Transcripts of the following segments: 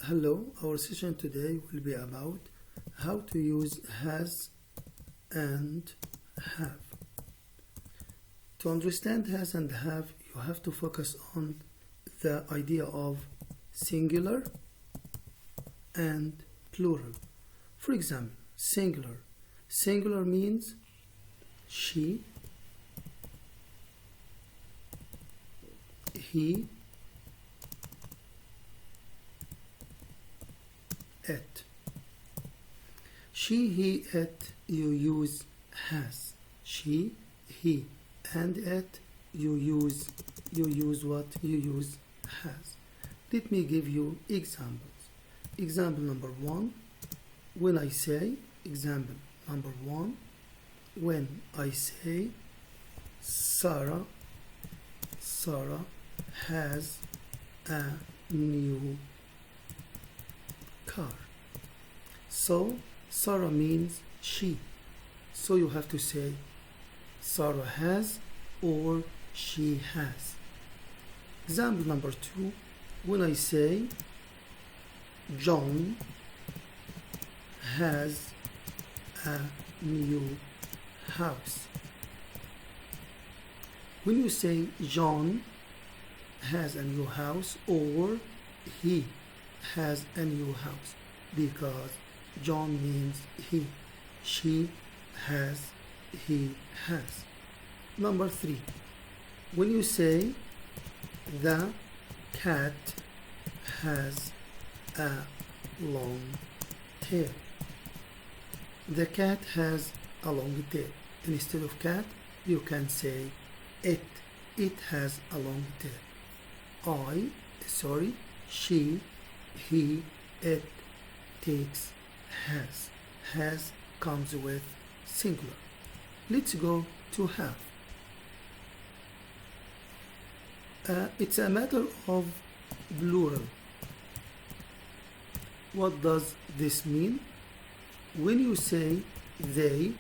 Hello, our session today will be about how to use has and have. To understand has and have, you have to focus on the idea of singular and plural. For example, singular. Singular means she, he, it. She, he, it, you use has. She, he, and it, you use what? You use has. Let me give you examples. Example number one, when I say, example number one, when I say Sarah has a new car. So Sarah means she. So you have to say Sarah has or she has. Example number two, when I say John has a new house. When you say John has a new house or he has a new house, because John means he, she has, he has. Number three, when you say the cat has a long tail. The cat has a long tail. Instead of cat, you can say it has a long tail. She, he, it takes has. Has comes with singular. Let's go to have. It's a matter of plural. What does this mean? When you say they,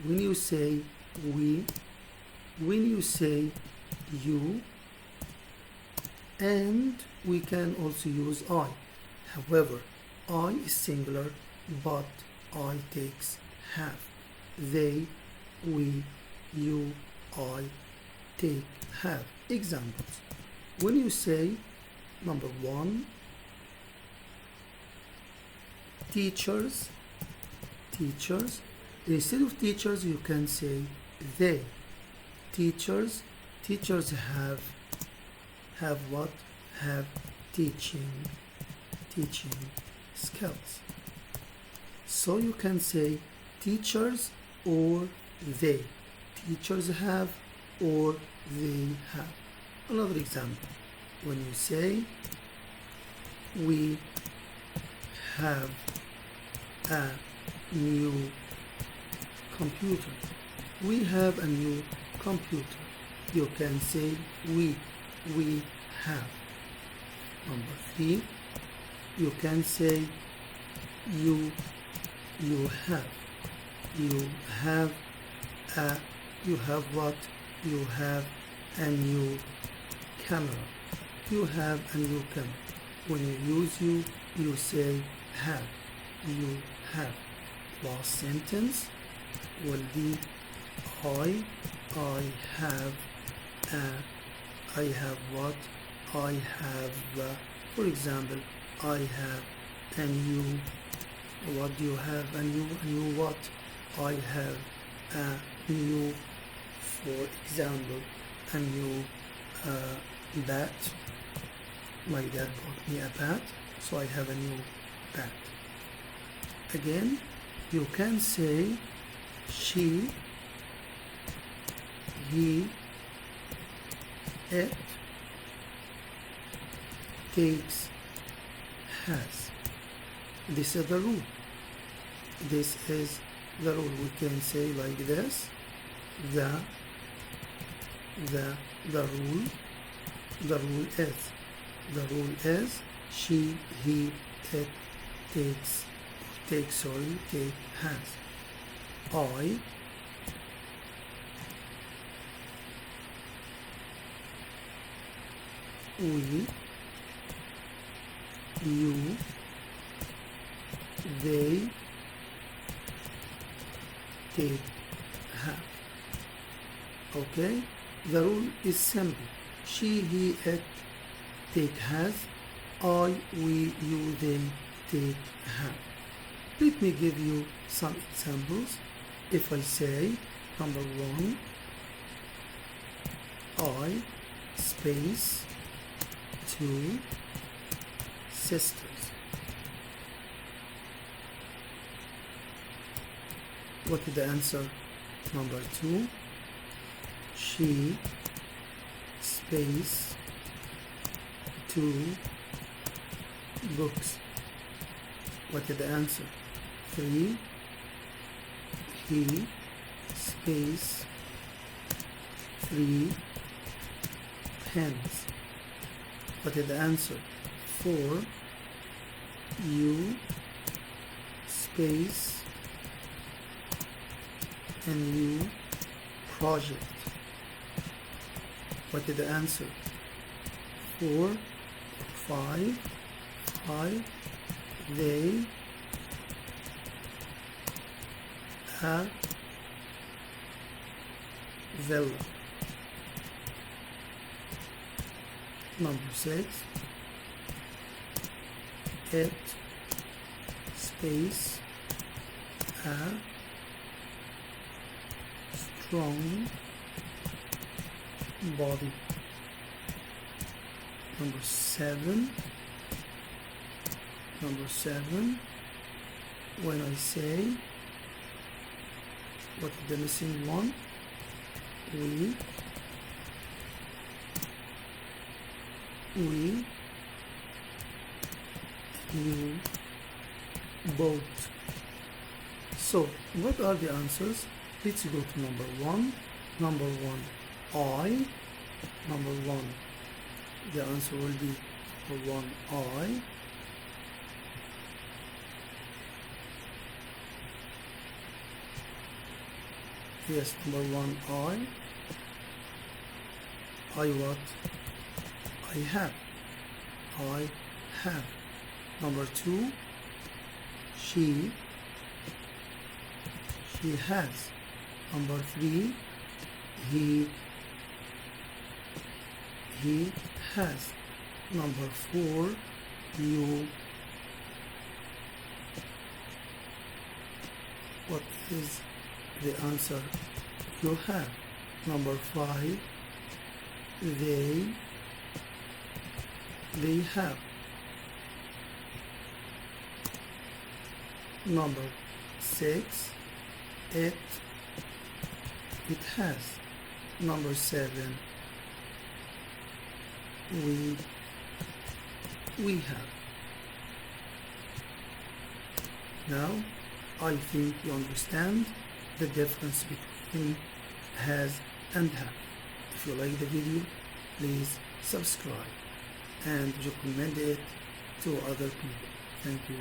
when you say we, when you say you, and we can also use I. However, I is singular, but I takes have. They, we, you, I take have. Examples. When you say number one, teachers, instead of teachers you can say they. Teachers have what? Have teaching skills. So you can say teachers or they. Teachers have or they have. Another example, when you say we have a new computer. We have a new computer. You can say we have. Number three, you can say you have. You have what? You have a new camera. You have a new camera. When you use you say have. You have. Last sentence will be I have what? I have, for example, I have a new, what do you have? A new what? I have a new, for example, a new bat. My dad bought me a bat, so I have a new bat. Again, you can say she, he, it takes has. This is the rule. This is the rule. We can say like this. The rule is she, he, it take has. I we you, they, take, have. Okay, the rule is simple. She, he, it, take, has. I, we, you, they, take, have. Let me give you some examples. If I say, number 1, I, space, 2, sisters. What is the answer? Number 2, she, space, 2, books. What is the answer? 3, he, space, 3, pens. What is the answer? 4, you, space, and you, project. What is the answer? 4, 5, they, a villa. Number 6, it, space, a strong body. Number 7, when I say, what is the missing one? We, you, both. So, what are the answers? Let's go to number 1. Number 1, I. Number 1, the answer will be number 1, I. Yes, number 1, I what? I have. I have. Number 2, she has. Number 3, he has. Number 4, you. What is the answer? You have. Number 5, they have. Number 6, it has. Number 7, we have. Now I think you understand the difference between has and have. If you like the video, please subscribe and recommend it to other people. Thank you.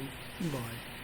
Bye.